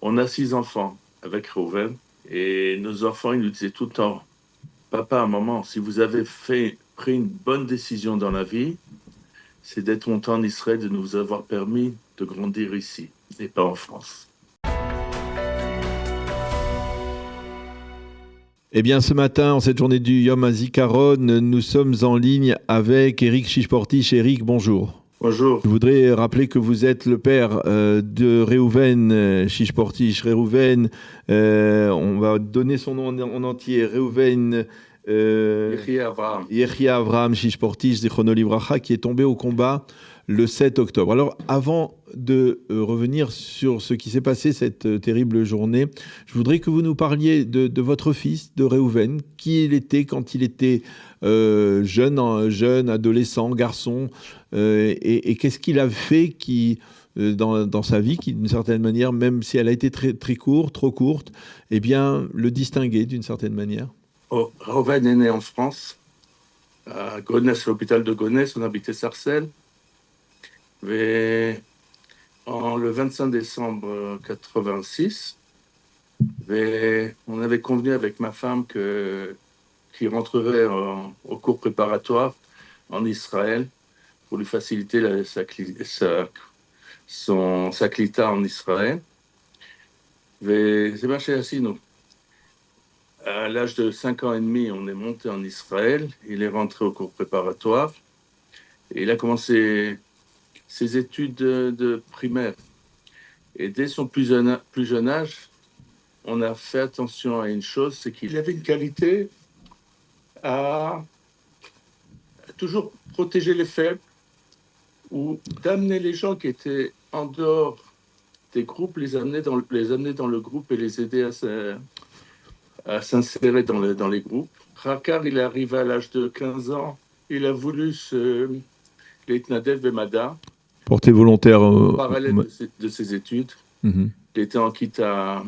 On a 6 enfants avec Reuven. Et nos enfants, ils nous disaient tout le temps, papa, maman, si vous avez pris une bonne décision dans la vie, c'est d'être monté en Israël, de nous avoir permis de grandir ici et pas en France. Eh bien, ce matin, en cette journée du Yom HaZikaron, nous sommes en ligne avec Eric Shishportish. Eric, bonjour. Bonjour. Je voudrais rappeler que vous êtes le père de Reuven Shishportish. Reuven, on va donner son nom en entier. Reuven Yechia Avraham Shishportish, Zichrono Livracha, qui est tombé au combat le 7 octobre. Alors, avant de revenir sur ce qui s'est passé cette terrible journée, je voudrais que vous nous parliez de votre fils, de Reuven, qui il était quand il était jeune, adolescent, garçon, et qu'est-ce qu'il a fait dans sa vie, qui d'une certaine manière, même si elle a été très courte, trop courte, eh bien, le distinguait d'une certaine manière. Reuven est né en France, à Gonesse, l'hôpital de Gonesse, on habitait Sarcelles. Le 25 décembre 86, on avait convenu avec ma femme qu'il rentrerait au cours préparatoire en Israël pour lui faciliter sa clita en Israël. C'est marché ainsi, donc. À l'âge de 5 ans et demi, on est monté en Israël. Il est rentré au cours préparatoire et il a commencé ses études de primaire. Et dès son plus jeune âge, on a fait attention à une chose, c'est qu'il avait une qualité à toujours protéger les faibles ou d'amener les gens qui étaient en dehors des groupes, les amener dans le groupe et les aider à s'insérer dans les groupes. Rakar, il est arrivé à l'âge de 15 ans. Il a voulu l'Etnadev Bemada. Porté volontaire. Parallèle de ses études. Mm-hmm. Il était en Kita.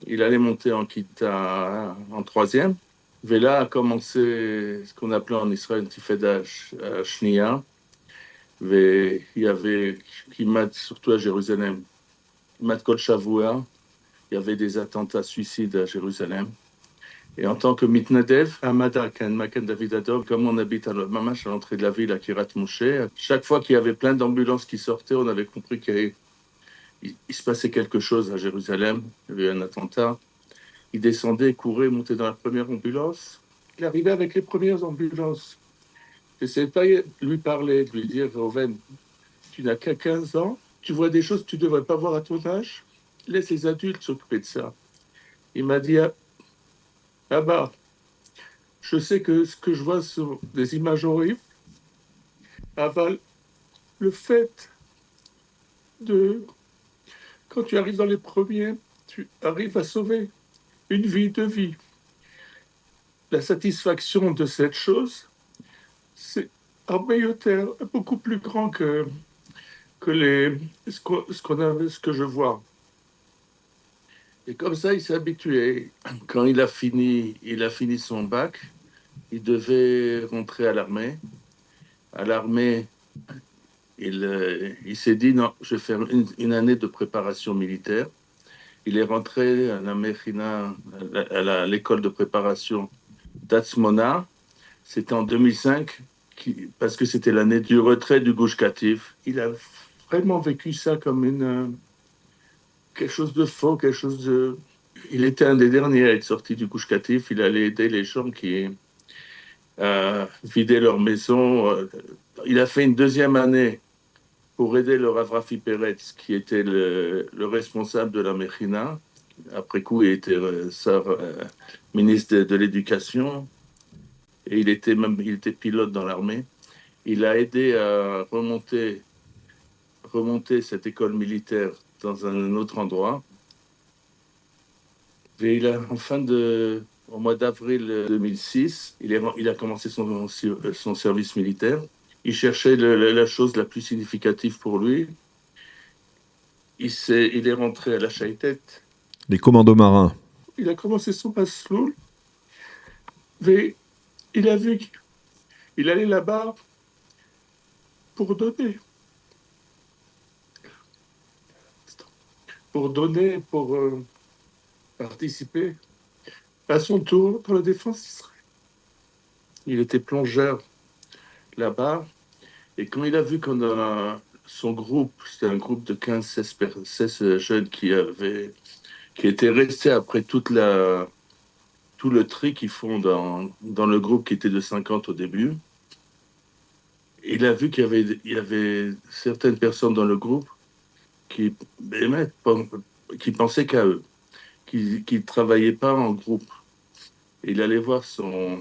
Il allait monter en Kita en 3e. Vela a commencé ce qu'on appelait en Israël Tifeda Shnia. Il y avait Kimat, surtout à Jérusalem, Kimat Kol Shavua. Il y avait des attentats suicides à Jérusalem. Et en tant que mitnadev, à Madakan, Makan David Ador, comme on habite à l'entrée de la ville, à Kirat Moshe, chaque fois qu'il y avait plein d'ambulances qui sortaient, on avait compris qu'il se passait quelque chose à Jérusalem. Il y avait un attentat. Il descendait, courait, montait dans la première ambulance. Il arrivait avec les premières ambulances. J'essayais de pas lui parler, de lui dire, Reuven, tu n'as qu'à 15 ans, tu vois des choses que tu ne devrais pas voir à ton âge. Laisse les adultes s'occuper de ça. Il m'a dit, ah bah, je sais que ce que je vois sont des images horribles. Aval, le fait quand tu arrives dans les premiers, tu arrives à sauver une vie, 2 vies. La satisfaction de cette chose, c'est un meilleur, beaucoup plus grand que ce que je vois. Et comme ça, il s'est habitué. Quand il a fini son bac, il devait rentrer à l'armée. À l'armée, il s'est dit, non, je vais faire une année de préparation militaire. Il est rentré à la Mechina, à l'école de préparation d'Atzmona. C'était en 2005, parce que c'était l'année du retrait du Gush Katif. Il a vraiment vécu ça comme quelque chose de faux, quelque chose de... Il était un des derniers à être sorti du Gush Katif. Il allait aider les gens qui vidaient leur maison. Il a fait une 2e année pour aider le Rav Rafi Peretz, qui était le responsable de la Mechina. Après coup, il était ministre de l'Éducation. Et il était pilote dans l'armée. Il a aidé à remonter cette école militaire dans un autre endroit. Et au mois d'avril 2006, il a commencé son service militaire. Il cherchait la chose la plus significative pour lui. Il est rentré à la Chaïtet. Les commandos marins. Il a commencé son pasloul. Et il a vu qu'il allait là-bas pour donner, pour participer à son tour dans la défense d'Israël. Il était plongeur là-bas, et quand il a vu qu'on a son groupe, c'était un groupe de 16 jeunes qui étaient restés après tout le tri qu'ils font dans le groupe qui était de 50 au début. Il a vu qu'il y avait certaines personnes dans le groupe qui, qui pensaient qu'à eux, qui ne travaillaient pas en groupe. Il allait voir son,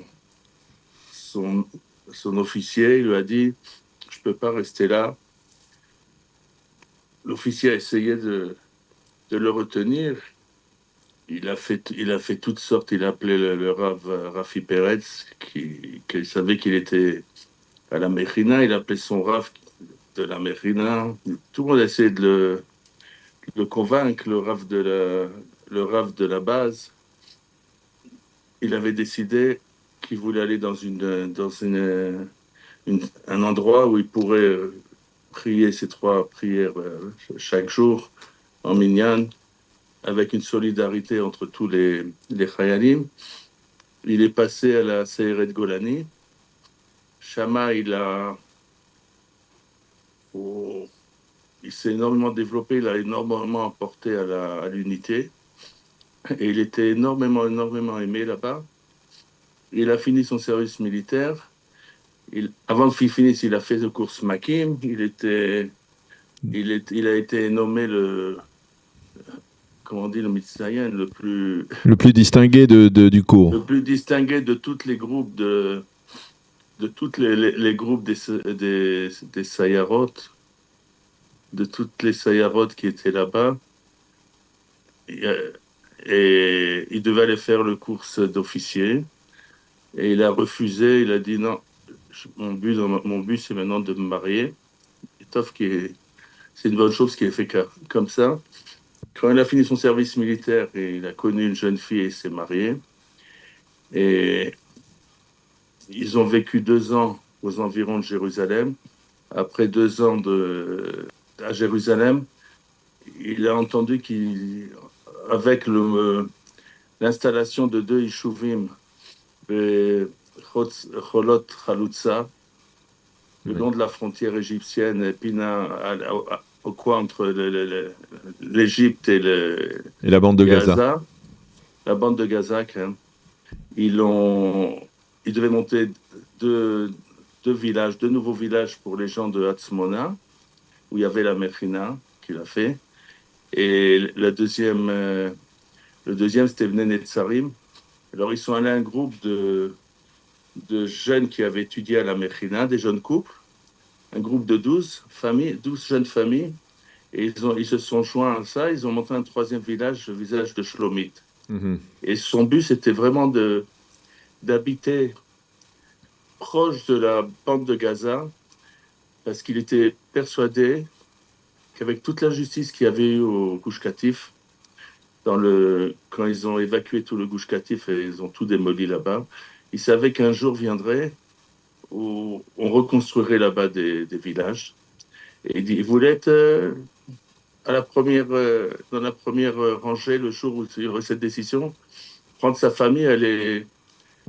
son officier, il lui a dit, je ne peux pas rester là. L'officier a essayé de le retenir. Il a fait toutes sortes. Il a appelé le Rav Rafi Peretz, qui savait qu'il était à la Mechina. Il a appelé son Rav de la Mechina. Tout le monde a essayé de le convaincre, le Rav de la base. Il avait décidé qu'il voulait aller dans un endroit où il pourrait prier ces 3 prières chaque jour en minyan, avec une solidarité entre tous les Chayalim. Il est passé à la Seyeret Golani. Shama, il s'est énormément développé, il a énormément apporté à l'unité. Et il était énormément aimé là-bas. Il a fini son service militaire. Avant qu'il finisse, il a fait le cours Makim. Il a été nommé comment on dit, le Mitzayen, le plus distingué du cours. Le plus distingué de tous les groupes de tous les groupes des Sayarot, de toutes les Sayarot qui étaient là-bas. Et il devait aller faire le cours d'officier. Et il a refusé, il a dit non, mon but c'est maintenant de me marier. C'est une bonne chose qui est fait comme ça. Quand il a fini son service militaire, il a connu une jeune fille et il s'est marié. Et ils ont vécu 2 ans aux environs de Jérusalem. Après 2 ans à Jérusalem, il a entendu qu'avec l'installation de 2 Yishuvim, Cholot Chalutza, le long de la frontière égyptienne, Pina, au coin entre l'Égypte et la bande de Gaza. La bande de Gaza, quand même. Ils devaient monter 2 nouveaux villages pour les gens de Hatzmona, où il y avait la Mechina qu'il a fait. Et le deuxième, c'était Bnei Netzarim. Alors, ils sont allés à un groupe de jeunes qui avaient étudié à la Mechina, des jeunes couples, un groupe de 12 jeunes familles, et ils se sont joints à ça, ils ont monté un 3e village, le village de Shlomit. Mm-hmm. Et son but, c'était vraiment d'habiter proche de la bande de Gaza, parce qu'il était persuadé qu'avec toute l'injustice qu'il y avait eu au Gush Katif, quand ils ont évacué tout le Gush Katif et ils ont tout démoli là-bas, il savait qu'un jour viendrait où on reconstruirait là-bas des villages. Et il voulait être dans la première rangée le jour où il y aurait cette décision, prendre sa famille, aller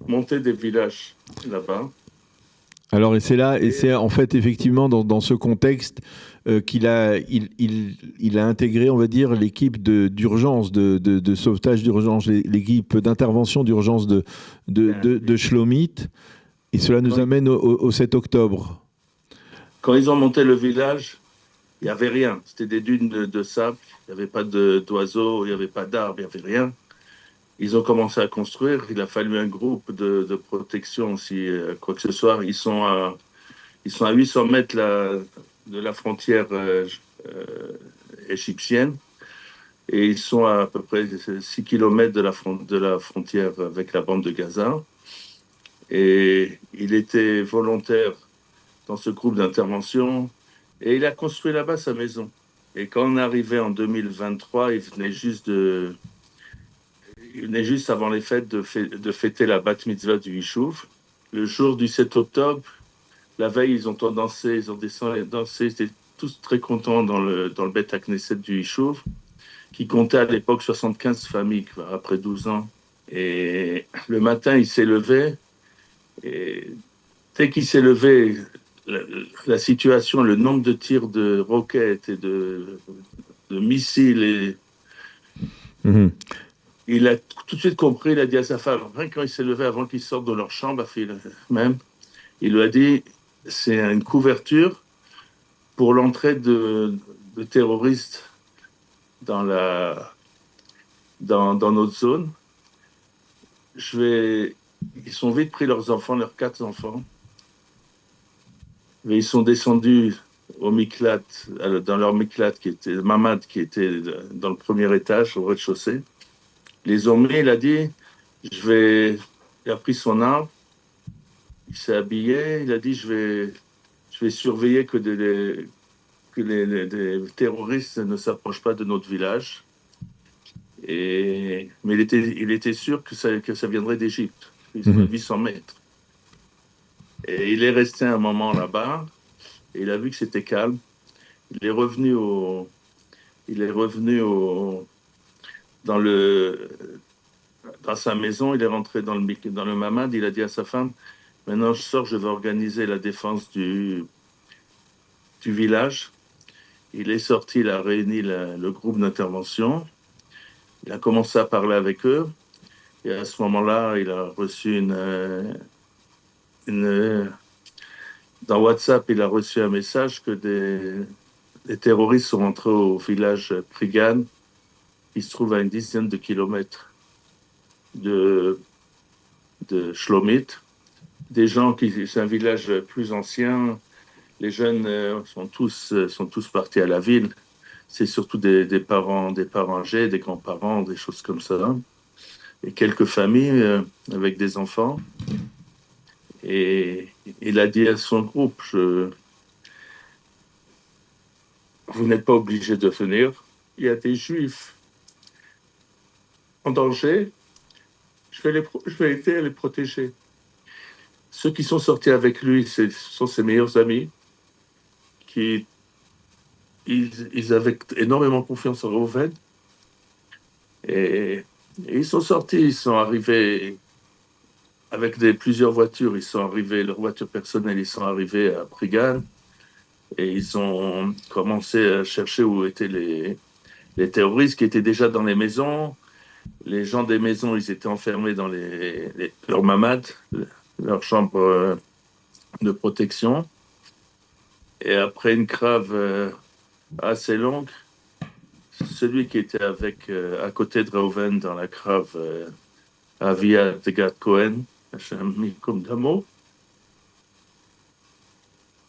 monter des villages là-bas. Alors, et c'est en fait effectivement dans ce contexte qu'il a intégré, on va dire, l'équipe d'urgence, de sauvetage d'urgence, l'équipe d'intervention d'urgence de Shlomit. Et cela nous amène au 7 octobre. Quand ils ont monté le village, il n'y avait rien. C'était des dunes de sable, il n'y avait pas d'oiseaux, il n'y avait pas d'arbres, il n'y avait rien. Ils ont commencé à construire. Il a fallu un groupe de protection si quoi que ce soit. Ils sont à 800 mètres de la frontière égyptienne et ils sont à peu près 6 km de la frontière avec la bande de Gaza. Et il était volontaire dans ce groupe d'intervention et il a construit là-bas sa maison. Et quand on est arrivé en 2023, il venait juste avant les fêtes de fêter la bat mitzvah du Yishuv. Le jour du 7 octobre, la veille, ils ont dansé, ils ont dansé, ils étaient tous très contents dans le Beth Knesset du Yishuv. qui comptait à l'époque 75 familles, quoi, après 12 ans. Et le matin, il s'est levé. Et dès qu'il s'est levé, la situation, le nombre de tirs de roquettes et de missiles, Mhm. il a tout de suite compris, il a dit à sa femme, rien quand il s'est levé avant qu'ils sortent de leur chambre, même, il lui a dit, c'est une couverture pour l'entrée de terroristes dans, dans notre zone. Ils sont vite pris leurs enfants, leurs 4 enfants, et ils sont descendus au Miklat, dans leur Miklat, qui était Mamad, qui était dans le premier étage, au rez-de-chaussée. Les ont mis, il a dit, il a pris son arme, il s'est habillé, il a dit, je vais surveiller que les terroristes ne s'approchent pas de notre village. Mais il était sûr que ça viendrait d'Égypte, 800 mètres. Et il est resté un moment là-bas, et il a vu que c'était calme. Il est revenu dans dans sa maison, il est rentré dans le mamad, il a dit à sa femme, maintenant je sors, je vais organiser la défense du village. Il est sorti, il a réuni le groupe d'intervention, il a commencé à parler avec eux, et à ce moment-là, il a reçu dans WhatsApp, il a reçu un message que des terroristes sont rentrés au village Prigan, qui se trouve à une dizaine de kilomètres de Shlomit. C'est un village plus ancien. Les jeunes sont tous partis à la ville. C'est surtout des parents âgés, des grands-parents, des choses comme ça. Et quelques familles avec des enfants. Et il a dit à son groupe, vous n'êtes pas obligés de venir. Il y a des juifs en danger. Je vais aider à les protéger. Ceux qui sont sortis avec lui, ce sont ses meilleurs amis. Ils avaient énormément confiance en Reuven. Et ils sont sortis, ils sont arrivés avec plusieurs voitures. Ils sont arrivés, leurs voitures personnelles, ils sont arrivés à Prigan. Et ils ont commencé à chercher où étaient les terroristes qui étaient déjà dans les maisons. Les gens des maisons, ils étaient enfermés dans leurs mamades, leurs chambres de protection. Et après une crave assez longue, celui qui était à côté de Reuven dans la crave, Avia de Gad Cohen, Hachem comme Damo,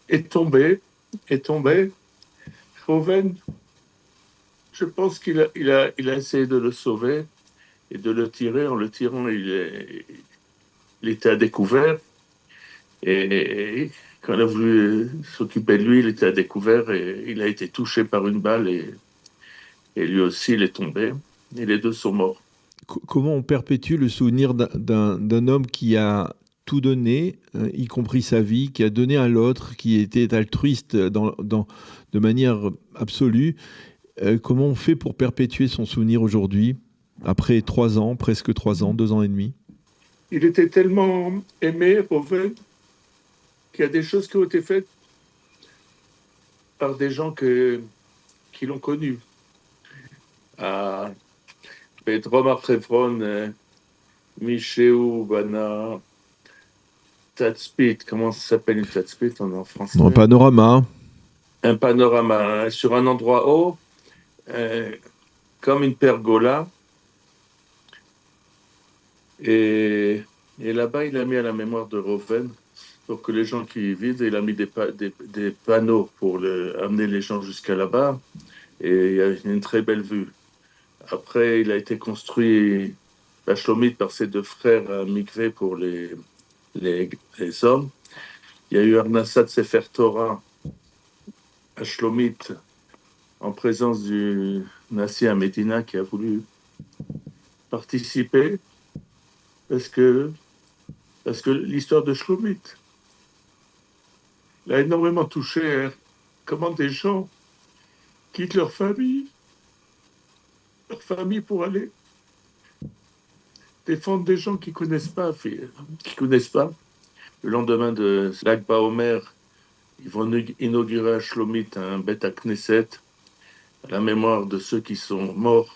est tombé. Reuven, je pense il a essayé de le sauver et de le tirer. En le tirant, il était à découvert. Et quand il a voulu s'occuper de lui, il était à découvert et il a été touché par une balle et lui aussi, il est tombé. Et les deux sont morts. Comment on perpétue le souvenir d'un homme qui a tout donné, y compris sa vie, qui a donné à l'autre, qui était altruiste de manière absolue. Comment on fait pour perpétuer son souvenir aujourd'hui, après 3 ans, presque 3 ans, 2 ans et demi? Il était tellement aimé, Reuven, qu'il y a des choses qui ont été faites par des gens qui l'ont connu. À Pedro Marchevron, Michéou, Bana, Tatspit, comment ça s'appelle une Tatspit en français? Dans un panorama. Un panorama sur un endroit haut, comme une pergola. Et là-bas, il a mis à la mémoire de Reuven pour que les gens qui y vivent, il a mis des panneaux pour amener les gens jusqu'à là-bas. Et il y a une très belle vue. Après, il a été construit à Shlomit par ses deux frères à Mikvé pour les hommes. Il y a eu Arnassat Sefer Torah à Shlomit en présence du Nassi à Medina qui a voulu participer parce que l'histoire de Shlomit l'a énormément touché. Comment des gens quittent leur famille leur famille pour aller défendre des gens qui connaissent pas, qui connaissent pas. Le lendemain de Lag BaOmer, ils vont inaugurer à Shlomit un Beth Knesset à la mémoire de ceux qui sont morts.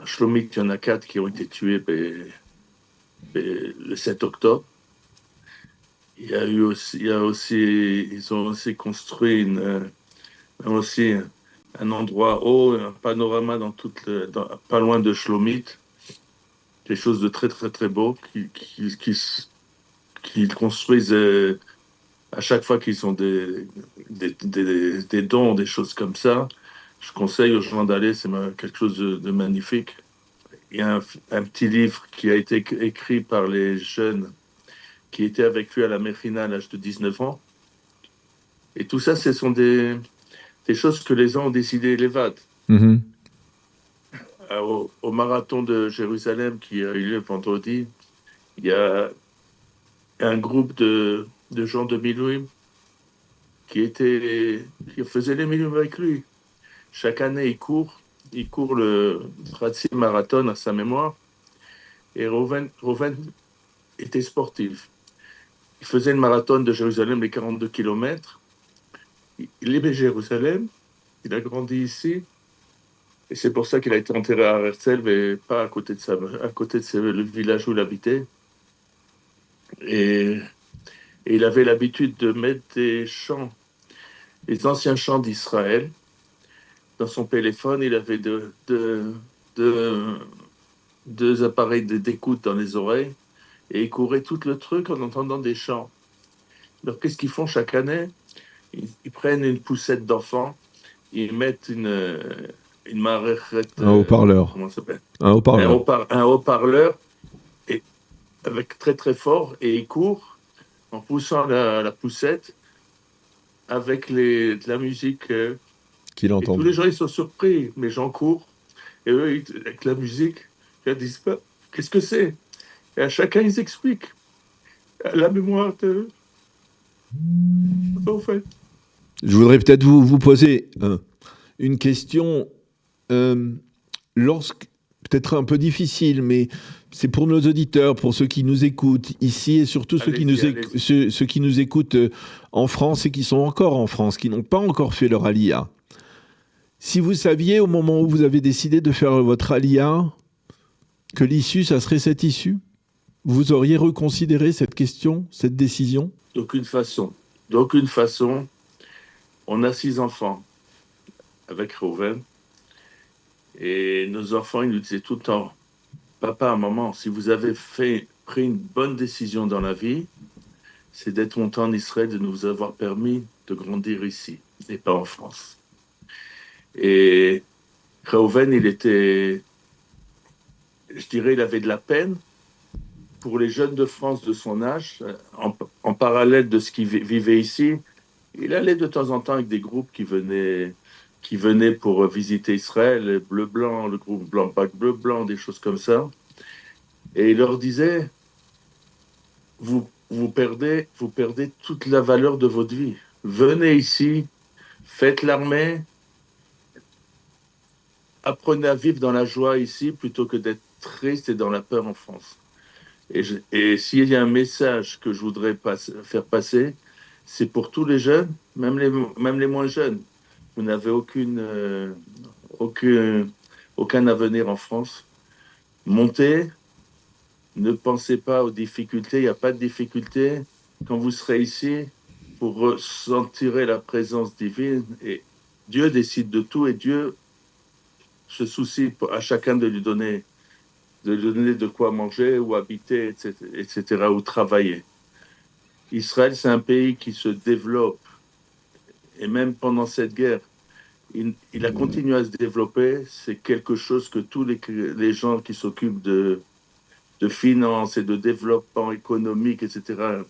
À Shlomit, il y en a 4 qui ont été tués le 7 octobre. Ils ont aussi construit aussi un endroit haut, un panorama pas loin de Shlomit. Quelque chose de très, très, très beau qu'ils construisent à chaque fois qu'ils ont des dons, des choses comme ça. Je conseille aux gens d'aller, c'est quelque chose de magnifique. Il y a un petit livre qui a été écrit par les jeunes qui étaient avec lui à la Mechina à l'âge de 19 ans. Et tout ça, ce sont des choses que les gens ont décidé l'évade. Mhm. Au marathon de Jérusalem qui a eu lieu vendredi, il y a un groupe de gens de Milouim qui faisaient les Milouim avec lui. Chaque année, il court le Khatsi Marathon à sa mémoire. Et Reuven était sportif. Il faisait le marathon de Jérusalem, les 42 kilomètres. Il aimait Jérusalem. Il a grandi ici. Et c'est pour ça qu'il a été enterré à Herzl, mais pas à côté de le village où il habitait. Et, et il avait l'habitude de mettre des chants, les anciens chants d'Israël. Dans son téléphone, il avait deux appareils d'écoute dans les oreilles et il courait tout le truc en entendant des chants. Alors, qu'est-ce qu'ils font chaque année? Ils prennent une poussette d'enfant, ils mettent une marechette, Un haut-parleur. comment ça s'appelle? Un haut-parleur. Un haut-parleur et, avec très très fort et ils courent en poussant la poussette avec de la musique. Qu'il Et tous entende. les gens ils sont surpris, mais j'en cours et eux avec la musique, ils disent pas qu'est-ce que c'est? Et à chacun ils expliquent la mémoire de en fait. Je voudrais peut-être vous poser une question, euh, peut-être un peu difficile, mais c'est pour nos auditeurs, pour ceux qui nous écoutent ici et surtout ceux qui nous écoutent en France et qui sont encore en France, qui n'ont pas encore fait leur Aliyah. Si vous saviez au moment où vous avez décidé de faire votre Aliyah que l'issue, ça serait cette issue, vous auriez reconsidéré cette question, cette décision? D'aucune façon. D'aucune façon. On a 6 enfants avec Reuven. Et nos enfants, ils nous disaient tout le temps, papa, maman, si vous avez pris une bonne décision dans la vie, c'est d'être monté en Israël, de nous avoir permis de grandir ici, et pas en France. Et Reuven, je dirais, il avait de la peine pour les jeunes de France de son âge, en parallèle de ce qu'il vivait ici. Il allait de temps en temps avec des groupes qui venaient pour visiter Israël, bleu-blanc, le groupe blanc-pack bleu-blanc, des choses comme ça. Et il leur disait, vous perdez toute la valeur de votre vie. Venez ici, faites l'armée, apprenez à vivre dans la joie ici plutôt que d'être triste et dans la peur en France. Et s'il y a un message que je voudrais faire passer, c'est pour tous les jeunes, même les moins jeunes. Vous n'avez aucun, aucun avenir en France. Montez, ne pensez pas aux difficultés, il n'y a pas de difficultés. Quand vous serez ici, vous ressentirez la présence divine et Dieu décide de tout et Dieu se soucie à chacun de lui donner de quoi manger ou habiter, etc., ou travailler. Israël, c'est un pays qui se développe et même pendant cette guerre, il a continué à se développer. C'est quelque chose que tous les gens qui s'occupent de finances et de développement économique, etc.,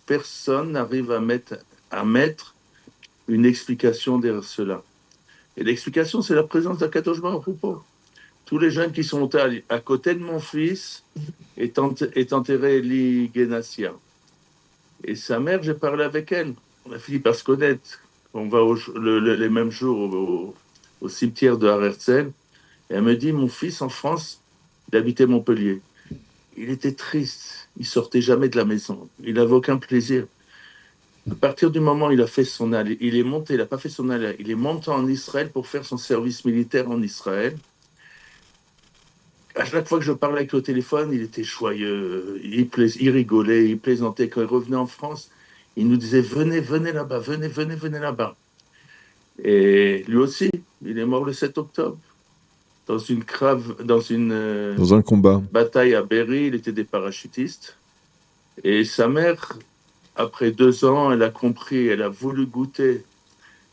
personne n'arrive à mettre une explication derrière cela. Et l'explication, c'est la présence d'Akadosh Baruch Hu. Tous les jeunes qui sont à côté de mon fils est enterré Eli Genassia. Et sa mère, j'ai parlé avec elle. On a fini par se connaître. On va les mêmes jours au cimetière de Har Herzl. Et elle me dit, mon fils en France, il habitait Montpellier. Il était triste, il sortait jamais de la maison, il n'avait aucun plaisir. À partir du moment où il a fait son allié, il est monté, il n'a pas fait son allié, il est monté en Israël pour faire son service militaire en Israël. À chaque fois que je parlais avec le téléphone, il était joyeux, il rigolait, il plaisantait. Quand il revenait en France, il nous disait, venez, venez là-bas, venez, venez, venez là-bas. Et lui aussi, il est mort le 7 octobre. Dans une Dans un combat. bataille à Berry, il était des parachutistes. Et sa mère, après 2 ans, elle a compris, elle a voulu goûter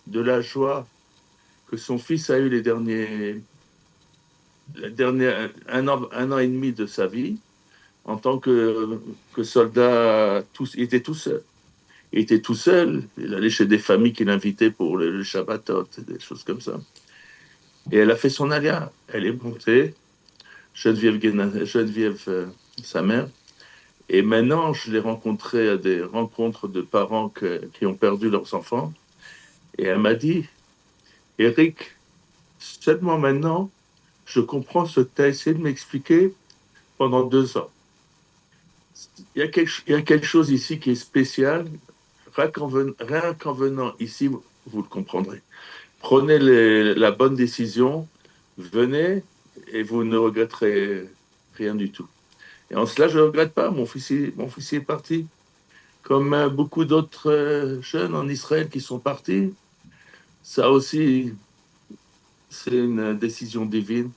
de la joie que son fils a eu un an et demi de sa vie en tant que soldat. Il était tout seul. Il était tout seul. Il allait chez des familles qu'il invitait pour le Shabbatot, des choses comme ça. Et elle a fait son alia. Elle est montée, Geneviève, sa mère. Et maintenant, je l'ai rencontrée à des rencontres de parents qui ont perdu leurs enfants. Et elle m'a dit, Eric, seulement maintenant, je comprends ce que tu as essayé de m'expliquer pendant 2 ans. Il y a quelque chose ici qui est spécial. Rien qu'en venant ici, vous le comprendrez. Prenez la bonne décision, venez et vous ne regretterez rien du tout. Et en cela, je ne regrette pas. Mon fils est parti. Comme beaucoup d'autres jeunes en Israël qui sont partis. Ça aussi, c'est une décision divine.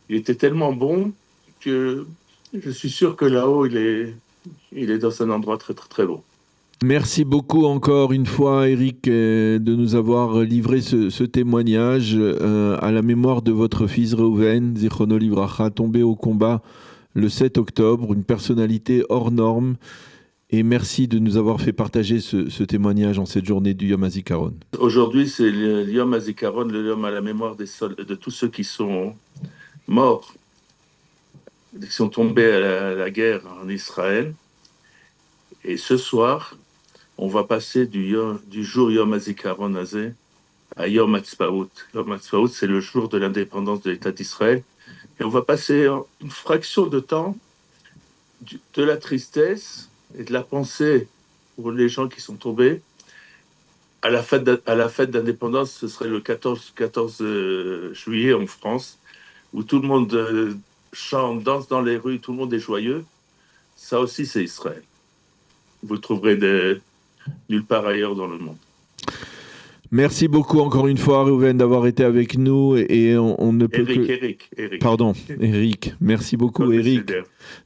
Il était tellement bon que je suis sûr que là-haut, il est dans un endroit très, très, très beau. Merci beaucoup encore une fois, Eric, de nous avoir livré ce témoignage à la mémoire de votre fils Reuven, Zichrono Livracha, tombé au combat le 7 octobre, une personnalité hors norme. Et merci de nous avoir fait partager ce témoignage en cette journée du Yom HaZikaron. Aujourd'hui, c'est le Yom HaZikaron, le Yom à la mémoire de tous ceux qui sont morts, qui sont tombés à la guerre en Israël. Et ce soir, on va passer du jour Yom HaZikaron Hazé à Yom HaTzbaout. Yom HaTzbaout, c'est le jour de l'indépendance de l'État d'Israël. Et on va passer une fraction de temps de la tristesse et de la pensée pour les gens qui sont tombés. À la fête d'indépendance, ce serait le 14 juillet en France, où tout le monde chante, danse dans les rues, tout le monde est joyeux. Ça aussi, c'est Israël. Vous le trouverez nulle part ailleurs dans le monde. Merci beaucoup encore une fois, Reuven, d'avoir été avec nous. Et on ne peut Eric. Pardon, Eric. Merci beaucoup, Eric,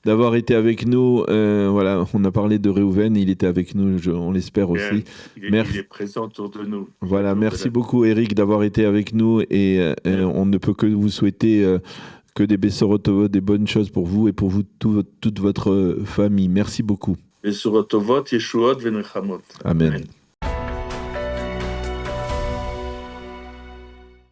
d'avoir été avec nous. Voilà, on a parlé de Reuven, il était avec nous, on l'espère aussi. Il est présent autour de nous. Voilà, merci beaucoup, Eric, d'avoir été avec nous. Et on ne peut que vous souhaiter que des Bessorot, des bonnes choses pour vous et pour vous, toute votre famille. Merci beaucoup. Bessorot Tovot, Yeshuot, Venechamot. Amen.